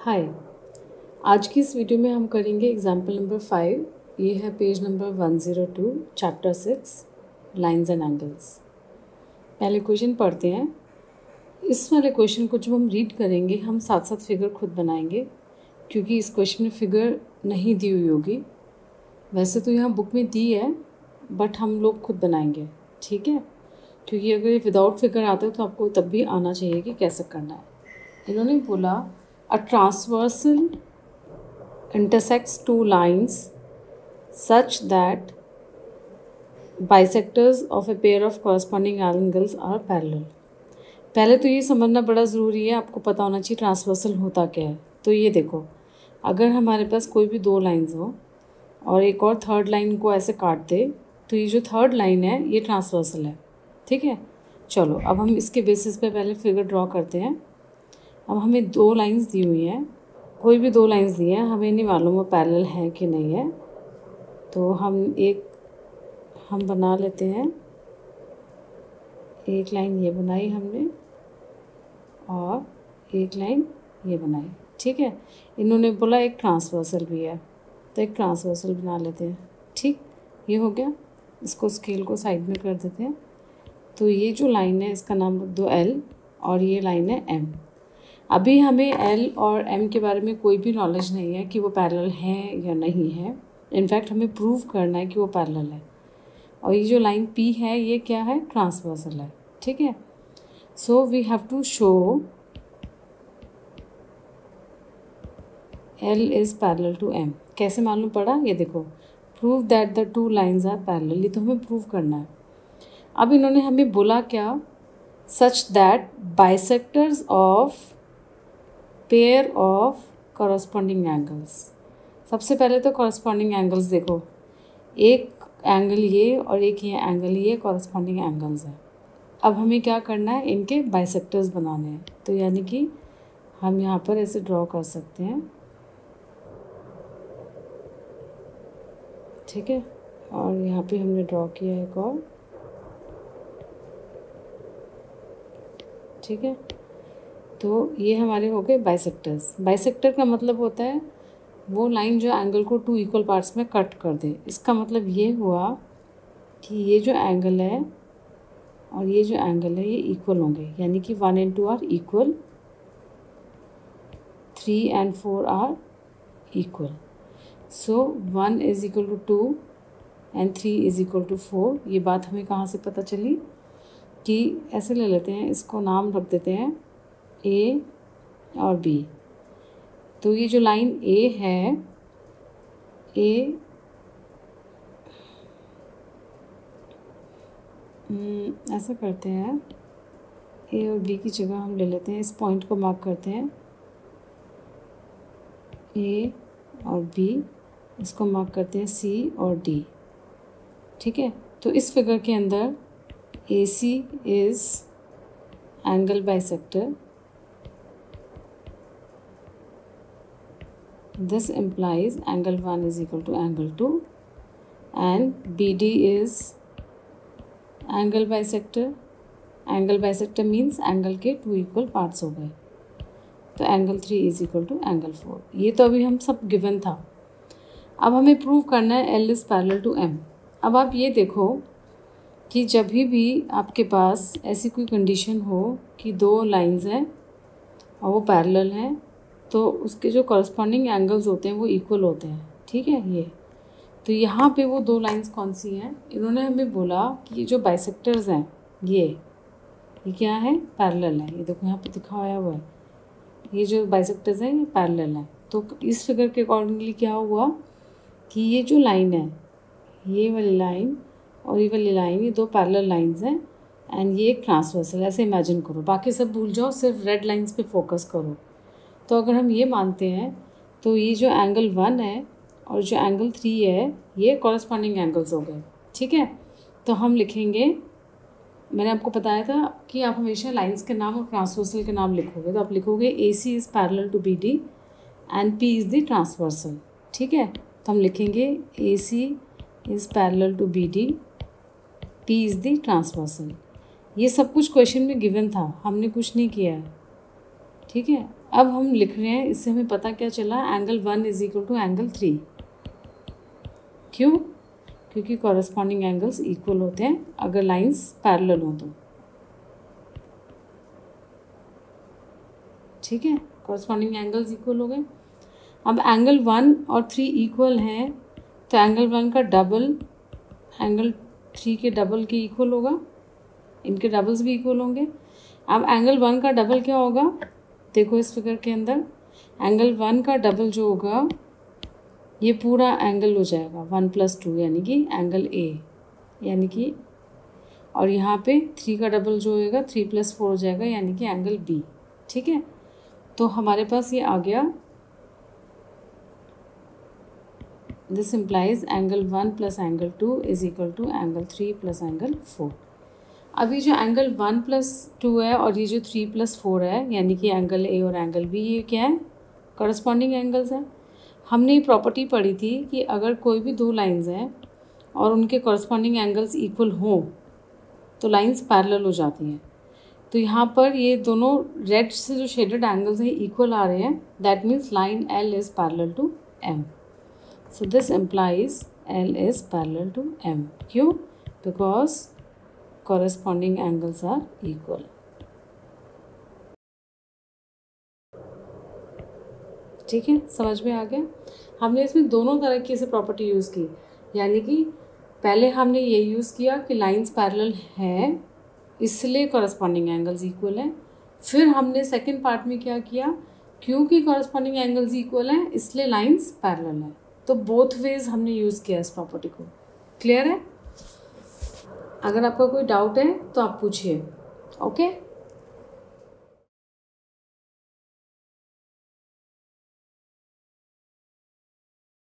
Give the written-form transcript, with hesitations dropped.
हाय। आज की इस वीडियो में हम करेंगे एग्जाम्पल नंबर 5। ये है page number 102 chapter 6 lines and angles. पहले क्वेश्चन पढ़ते हैं। इस वाले क्वेश्चन को जब हम रीड करेंगे हम साथ साथ फिगर खुद बनाएंगे, क्योंकि इस क्वेश्चन में फिगर नहीं दी हुई होगी। वैसे तो यहाँ बुक में दी है बट हम लोग खुद बनाएंगे, ठीक है। क्योंकि अगर ये विदाउट फिगर आता है तो आपको तब भी आना चाहिए कि कैसे करना है। इन्होंने बोला A transversal intersects two lines such that bisectors of a pair of corresponding angles are parallel। पहले तो ये समझना बड़ा ज़रूरी है, आपको पता होना चाहिए ट्रांसवर्सल होता क्या है। तो ये देखो, अगर हमारे पास कोई भी दो लाइंस हो और एक और थर्ड लाइन को ऐसे काट दे तो ये जो थर्ड लाइन है ये ट्रांसवर्सल है, ठीक है। चलो अब हम इसके बेसिस पे पहले फिगर ड्रॉ करते हैं। अब हमें दो लाइंस दी हुई हैं, कोई भी दो लाइंस दी हैं, हमें नहीं मालूम वो पैरेलल है कि नहीं है। तो हम बना लेते हैं। एक लाइन ये बनाई हमने और एक लाइन ये बनाई, ठीक है। इन्होंने बोला एक ट्रांसवर्सल भी है तो एक ट्रांसवर्सल बना लेते हैं, ठीक। ये हो गया। इसको स्केल को साइड में कर देते हैं। तो ये जो लाइन है इसका नाम रख दो L और ये लाइन है M। अभी हमें L और M के बारे में कोई भी नॉलेज नहीं है कि वो पैरेलल हैं या नहीं है। इनफैक्ट हमें प्रूव करना है कि वो पैरेलल है। और ये जो लाइन P है ये क्या है, ट्रांसवर्सल है, ठीक है। So we have to show L is parallel to M। कैसे मालूम पड़ा, ये देखो, prove that the two lines are parallel. ये तो हमें प्रूव करना है। अब इन्होंने हमें बोला क्या, such that bisectors of pair of corresponding angles. सबसे पहले तो कॉरस्पॉन्डिंग एंगल्स देखो, एक एंगल ये और एक ये एंगल, ये कॉरस्पॉन्डिंग एंगल्स हैं। अब हमें क्या करना है, इनके बाइसेक्टर्स बनाने हैं। तो यानी कि हम यहाँ पर ऐसे ड्रॉ कर सकते हैं, ठीक है। और यहाँ पे हमने ड्रॉ किया एक और, ठीक है। तो ये हमारे हो गए बाइसेक्टर्स। बाइसेक्टर का मतलब होता है वो लाइन जो एंगल को टू इक्वल पार्ट्स में कट कर दे। इसका मतलब ये हुआ कि ये जो एंगल है और ये जो एंगल है ये इक्वल होंगे, यानी कि 1 and 2 are equal, 3 and 4 are equal. So 1 is equal to 2 and 3 is equal to 4। ये बात हमें कहाँ से पता चली कि ऐसे ले लेते हैं, इसको नाम रख देते हैं A और B। तो ये जो लाइन A है, ऐसा करते हैं, A और B की जगह हम ले लेते हैं, इस पॉइंट को मार्क करते हैं A और B, इसको मार्क करते हैं C और D, ठीक है। तो इस फिगर के अंदर AC is angle bisector. This implies angle 1 is equal to angle 2 and BD is angle bisector। Angle bisector means angle के टू इक्वल पार्ट्स हो गए। तो angle 3 is equal to angle 4। ये तो अभी हम सब गिवन था। अब हमें प्रूव करना है L is parallel to M। अब आप ये देखो कि जब भी आपके पास ऐसी कोई कंडीशन हो कि दो लाइंस हैं और वो पैरेलल हैं तो उसके जो कॉरस्पॉन्डिंग एंगल्स होते हैं वो इक्वल होते हैं, ठीक है। ये तो यहाँ पे वो दो लाइंस कौन सी हैं, इन्होंने हमें बोला कि ये जो बाइसेक्टर्स हैं ये क्या है, पैरेलल है। ये देखो यहाँ पे दिखाया हुआ है, ये जो बाइसेक्टर्स हैं ये पैरेलल हैं। तो इस फिगर के अकॉर्डिंगली क्या हुआ कि ये जो लाइन है, ये वाली लाइन और ये वाली लाइन, ये दो पैरेलल लाइंस हैं एंड ये एक ट्रांसवर्सल। ऐसे इमेजिन करो, बाकी सब भूल जाओ, सिर्फ रेड लाइंस पे फोकस करो। तो अगर हम ये मानते हैं तो ये जो एंगल 1 है और जो एंगल 3 है ये कॉरस्पॉन्डिंग एंगल्स हो गए, ठीक है। तो हम लिखेंगे, मैंने आपको बताया था कि आप हमेशा लाइंस के नाम और ट्रांसवर्सल के नाम लिखोगे। तो आप लिखोगे AC is parallel to BD and P is the transversal, ठीक है। तो हम लिखेंगे AC is parallel to BD, P is the transversal. ये सब कुछ क्वेश्चन में गिवन था, हमने कुछ नहीं किया है, ठीक है। अब हम लिख रहे हैं, इससे हमें पता क्या चला, angle 1 is equal to angle 3। क्यों? क्योंकि कॉरस्पॉन्डिंग एंगल्स इक्वल होते हैं अगर लाइंस पैरेलल हों तो। ठीक है, कॉरस्पॉन्डिंग एंगल्स इक्वल हो गए। अब एंगल 1 और 3 इक्वल हैं तो एंगल 1 का डबल एंगल 3 के डबल के इक्वल होगा, इनके डबल्स भी इक्वल होंगे। अब एंगल 1 का डबल क्या होगा, देखो इस फिगर के अंदर, एंगल 1 का डबल जो होगा ये पूरा एंगल हो जाएगा 1 + 2 यानी कि एंगल ए, यानी कि, और यहाँ पे 3 का डबल जो होएगा 3 + 4 हो जाएगा यानी कि एंगल बी। ठीक है, तो हमारे पास ये आ गया, this implies angle 1 + angle 2 is equal to angle 3 + angle 4। अभी जो एंगल 1 + 2 है और ये जो 3 + 4 है यानी कि एंगल ए और एंगल बी, ये क्या है, कॉरस्पॉन्डिंग एंगल्स हैं। हमने ये प्रॉपर्टी पढ़ी थी कि अगर कोई भी दो लाइंस हैं और उनके कॉरस्पॉन्डिंग एंगल्स इक्वल हों तो लाइंस पैरेलल हो जाती हैं। तो यहाँ पर ये दोनों रेड से जो शेडेड एंगल्स हैं इक्वल आ रहे हैं, that means line L is parallel to M. So this implies L is parallel to M. क्यों? Because corresponding angles are equal. ठीक है, समझ में आ गया। हमने इसमें दोनों तरह की ऐसे प्रॉपर्टी यूज़ की, यानी कि पहले हमने ये यूज़ किया कि लाइंस पैरेलल हैं इसलिए कॉरस्पॉन्डिंग एंगल्स इक्वल हैं। फिर हमने सेकंड पार्ट में क्या किया, क्योंकि कॉरस्पॉन्डिंग एंगल्स इक्वल हैं इसलिए लाइंस पैरेलल हैं। तो बोथ वेज हमने यूज़ किया इस प्रॉपर्टी को। क्लियर है? अगर आपका कोई डाउट है तो आप पूछिए। ओके।